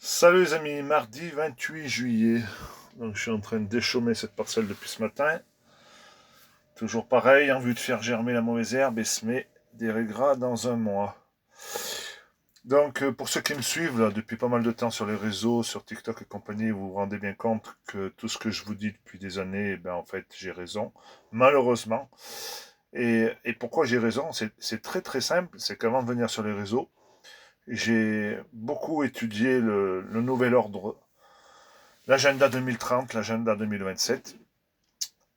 Salut les amis, mardi 28 juillet. Donc je suis en train de déchaumer cette parcelle depuis ce matin. Toujours pareil, en vue de faire germer la mauvaise herbe et semer des raies dans un mois. Donc pour ceux qui me suivent là, depuis pas mal de temps sur les réseaux, sur TikTok et compagnie, vous vous rendez bien compte que tout ce que je vous dis depuis des années, eh ben, en fait j'ai raison, malheureusement. Et pourquoi j'ai raison? C'est très très simple, c'est qu'avant de venir sur les réseaux, j'ai beaucoup étudié le nouvel ordre, l'agenda 2030, l'agenda 2027.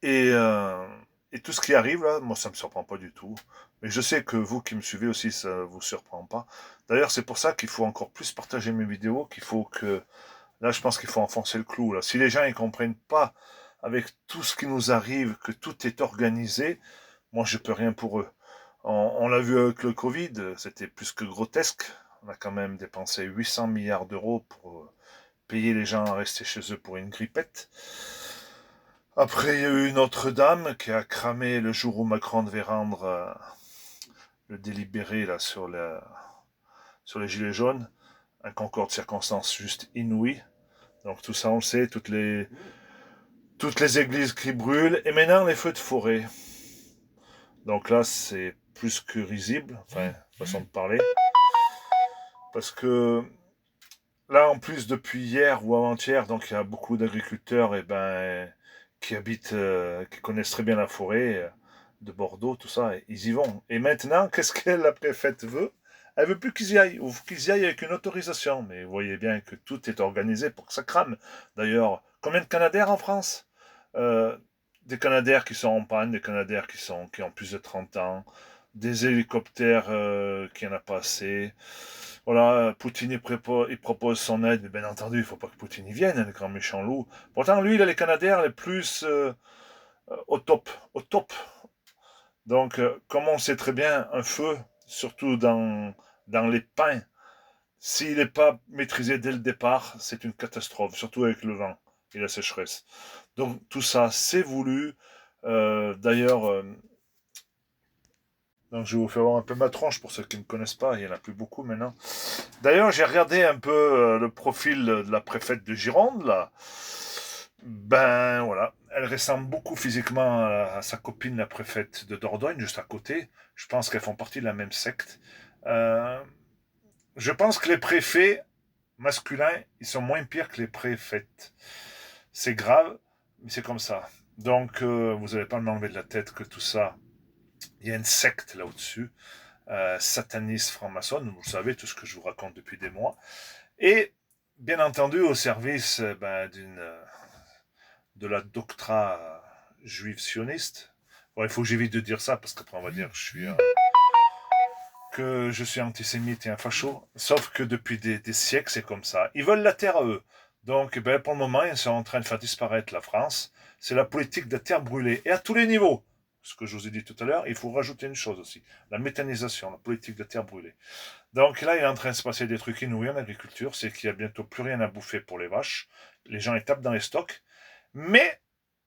Et, euh, et tout ce qui arrive là, moi ça me surprend pas du tout. Mais je sais que vous qui me suivez aussi, ça vous surprend pas. D'ailleurs, c'est pour ça qu'il faut encore plus partager mes vidéos, qu'il faut que... Là, je pense qu'il faut enfoncer le clou. Là. Si les gens ne comprennent pas avec tout ce qui nous arrive, que tout est organisé, moi je peux rien pour eux. On l'a vu avec le Covid, c'était plus que grotesque. On a quand même dépensé 800 milliards d'euros pour payer les gens à rester chez eux pour une grippette. Après, il y a eu Notre-Dame qui a cramé le jour où Macron devait rendre le délibéré là, sur les Gilets jaunes. Un concours de circonstances juste inouï. Donc tout ça, on le sait, toutes les églises qui brûlent. Et maintenant, les feux de forêt. Donc là, c'est plus que risible, enfin, façon de parler. Parce que là, en plus, depuis hier ou avant-hier, donc il y a beaucoup d'agriculteurs qui habitent, qui connaissent très bien la forêt de Bordeaux, tout ça, et ils y vont. Et maintenant, qu'est-ce que la préfète veut? Elle veut plus qu'ils y aillent, ou qu'ils y aillent avec une autorisation. Mais vous voyez bien que tout est organisé pour que ça crame. D'ailleurs, combien de Canadaires en France? Euh, des Canadaires qui sont en panne, des Canadaires qui ont plus de 30 ans, des hélicoptères qui en a pas assez. Voilà, Poutine il propose son aide, mais bien entendu, il faut pas que Poutine y vienne, hein, le grand méchant loup. Pourtant, lui, il a les Canadaires les plus au top, au top. Donc, comme on sait très bien, un feu, surtout dans les pins, s'il n'est pas maîtrisé dès le départ, c'est une catastrophe, surtout avec le vent et la sécheresse. Donc, tout ça, c'est voulu. D'ailleurs, donc je vais vous faire voir un peu ma tronche pour ceux qui ne me connaissent pas, il n'y en a plus beaucoup maintenant. D'ailleurs, j'ai regardé un peu le profil de la préfète de Gironde, là. Ben voilà, elle ressemble beaucoup physiquement à sa copine, la préfète de Dordogne, juste à côté. Je pense qu'elles font partie de la même secte. Euh, je pense que les préfets masculins, ils sont moins pires que les préfètes. C'est grave, mais c'est comme ça. Donc, vous n'allez pas m'enlever de la tête que tout ça, il y a une secte là au-dessus, sataniste franc-maçonne, vous savez, tout ce que je vous raconte depuis des mois. Et, bien entendu, au service de la doctra juive sioniste. Bon, il faut que j'évite de dire ça parce qu'après on va dire que je suis antisémite et un facho. Sauf que depuis des siècles, c'est comme ça. Ils veulent la terre à eux. Donc, ben, pour le moment, ils sont en train de faire disparaître la France. C'est la politique de terre brûlée. Et à tous les niveaux. Ce que je vous ai dit tout à l'heure, il faut rajouter une chose aussi. La méthanisation, la politique de terre brûlée. Donc là, il est en train de se passer des trucs inouïs en agriculture. C'est qu'il n'y a bientôt plus rien à bouffer pour les vaches. Les gens, ils tapent dans les stocks. Mais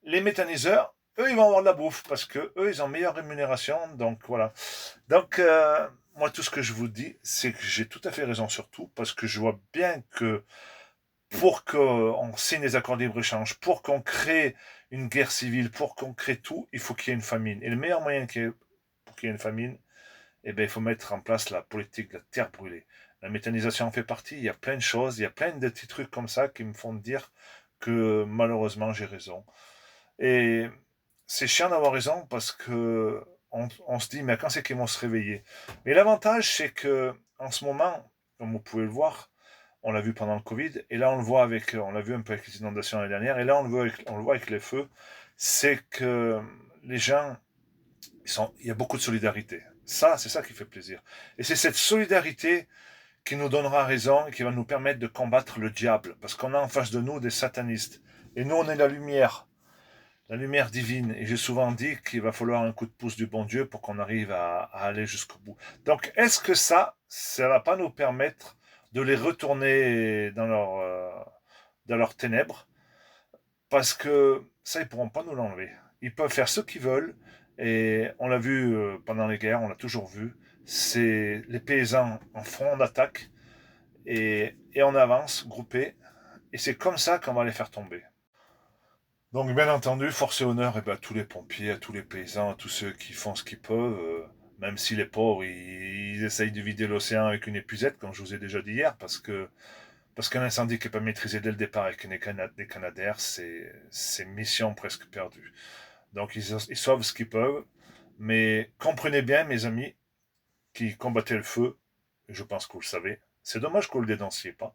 les méthaniseurs, eux, ils vont avoir de la bouffe parce que eux, ils ont meilleure rémunération. Donc voilà. Donc, moi, tout ce que je vous dis, c'est que j'ai tout à fait raison sur tout parce que je vois bien que pour qu'on signe les accords de libre-échange, pour qu'on crée une guerre civile, pour qu'on crée tout, il faut qu'il y ait une famine. Et le meilleur moyen pour qu'il y ait une famine, eh bien, il faut mettre en place la politique de la terre brûlée. La méthanisation en fait partie. Il y a plein de choses, il y a plein de petits trucs comme ça qui me font dire que malheureusement j'ai raison. Et c'est chiant d'avoir raison parce que on se dit, mais quand c'est qu'ils vont se réveiller? Mais l'avantage, c'est que en ce moment, comme vous pouvez le voir, on l'a vu pendant le Covid, et là on le voit avec, on l'a vu un peu avec les inondations l'année dernière, et là on le voit avec les feux, c'est que les gens, il y a beaucoup de solidarité. Ça, c'est ça qui fait plaisir. Et c'est cette solidarité qui nous donnera raison et qui va nous permettre de combattre le diable, parce qu'on a en face de nous des satanistes. Et nous, on est la lumière divine. Et j'ai souvent dit qu'il va falloir un coup de pouce du bon Dieu pour qu'on arrive à aller jusqu'au bout. Donc, est-ce que ça va pas nous permettre de les retourner dans leurs ténèbres? Parce que ça, ils pourront pas nous l'enlever. Ils peuvent faire ce qu'ils veulent. Et on l'a vu pendant les guerres, on l'a toujours vu. C'est les paysans en front d'attaque. Et et on avance, groupé, et c'est comme ça qu'on va les faire tomber. Donc bien entendu, force et honneur à tous les pompiers, à tous les paysans, à tous ceux qui font ce qu'ils peuvent, même si les pauvres, ils essayent de vider l'océan avec une épuisette, comme je vous ai déjà dit hier, parce qu'un incendie qui n'est pas maîtrisé dès le départ avec des canadaires, c'est mission presque perdue. Donc ils sauvent ce qu'ils peuvent, mais comprenez bien, mes amis, qui combattaient le feu, je pense que vous le savez, c'est dommage que vous le dénonciez pas.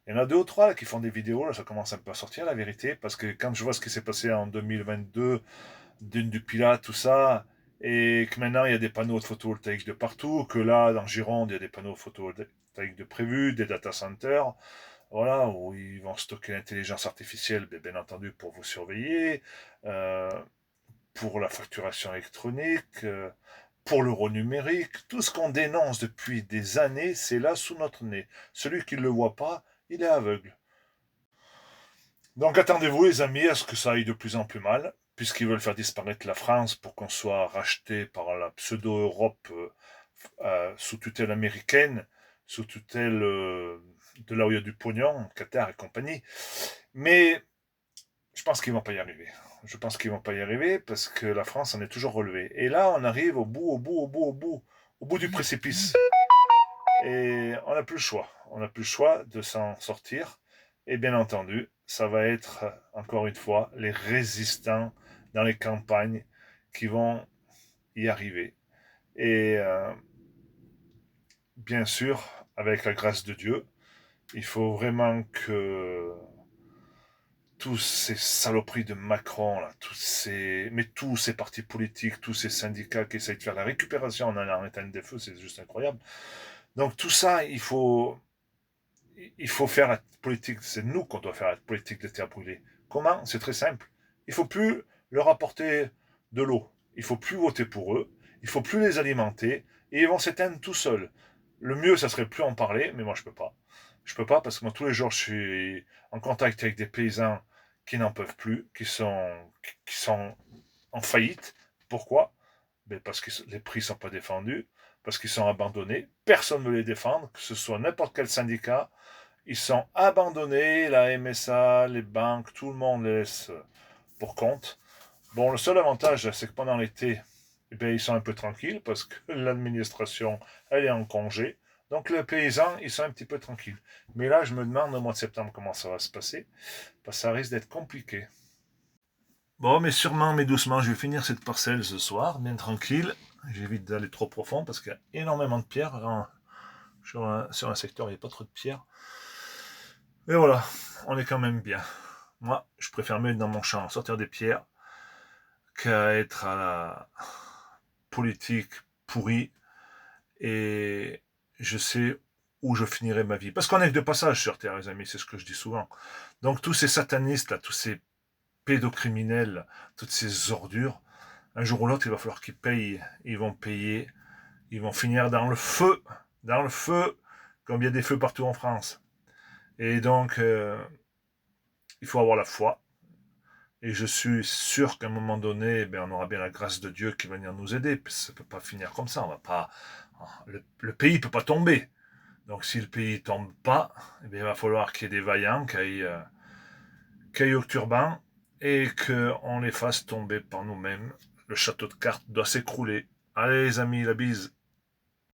Il y en a deux ou trois là, qui font des vidéos, là, ça commence un peu à sortir la vérité, parce que quand je vois ce qui s'est passé en 2022, dune du Pilat, tout ça, et que maintenant il y a des panneaux de photovoltaïques de partout, que là, dans Gironde, il y a des panneaux photovoltaïques de prévus, des data centers, voilà, où ils vont stocker l'intelligence artificielle, bien entendu, pour vous surveiller, euh, pour la facturation électronique, pour l'euro numérique, tout ce qu'on dénonce depuis des années, c'est là sous notre nez. Celui qui ne le voit pas, il est aveugle. Donc attendez-vous les amis à ce que ça aille de plus en plus mal, puisqu'ils veulent faire disparaître la France pour qu'on soit racheté par la pseudo-Europe sous tutelle américaine, sous tutelle de là où il y a du pognon, Qatar et compagnie. Mais je pense qu'ils vont pas y arriver. Je pense qu'ils vont pas y arriver parce que la France en est toujours relevée. Et là, on arrive au bout du précipice. Et on n'a plus le choix. On n'a plus le choix de s'en sortir. Et bien entendu, ça va être, encore une fois, les résistants dans les campagnes qui vont y arriver. Et bien sûr, avec la grâce de Dieu, il faut vraiment que tous ces saloperies de Macron, là, mais tous ces partis politiques, tous ces syndicats qui essayent de faire la récupération en allant éteindre des feux, c'est juste incroyable. Donc tout ça, il faut faire la politique, c'est nous qu'on doit faire la politique des terres brûlées. Comment? C'est très simple. Il ne faut plus leur apporter de l'eau. Il ne faut plus voter pour eux. Il ne faut plus les alimenter. Et ils vont s'éteindre tout seuls. Le mieux, ça serait plus en parler, mais moi, je ne peux pas. Je ne peux pas parce que moi, tous les jours, je suis en contact avec des paysans qui n'en peuvent plus, qui sont en faillite. Pourquoi? Ben parce que les prix ne sont pas défendus, parce qu'ils sont abandonnés. Personne ne veut les défendre, que ce soit n'importe quel syndicat, ils sont abandonnés, la MSA, les banques, tout le monde les laisse pour compte. Bon, le seul avantage, c'est que pendant l'été, eh bien, ils sont un peu tranquilles parce que l'administration, elle est en congé. Donc les paysans, ils sont un petit peu tranquilles. Mais là, je me demande au mois de septembre comment ça va se passer, parce que ça risque d'être compliqué. Bon, mais sûrement, mais doucement, je vais finir cette parcelle ce soir, bien tranquille. J'évite d'aller trop profond parce qu'il y a énormément de pierres. Sur un secteur, il n'y a pas trop de pierres. Et voilà, on est quand même bien. Moi, je préfère mettre dans mon champ, sortir des pierres, qu'à être à la politique pourrie. Et je sais où je finirai ma vie. Parce qu'on est que de passage sur Terre, les amis, c'est ce que je dis souvent. Donc tous ces satanistes, là, tous ces pédocriminels, toutes ces ordures, un jour ou l'autre, il va falloir qu'ils payent. Ils vont payer. Ils vont finir dans le feu. Dans le feu, comme il y a des feux partout en France. Et donc, il faut avoir la foi. Et je suis sûr qu'à un moment donné, on aura bien la grâce de Dieu qui va venir nous aider. Ça ne peut pas finir comme ça. On va pas, le pays ne peut pas tomber. Donc si le pays ne tombe pas, il va falloir qu'il y ait des vaillants qui aillent au turban et qu'on les fasse tomber par nous-mêmes. Le château de cartes doit s'écrouler. Allez les amis, la bise.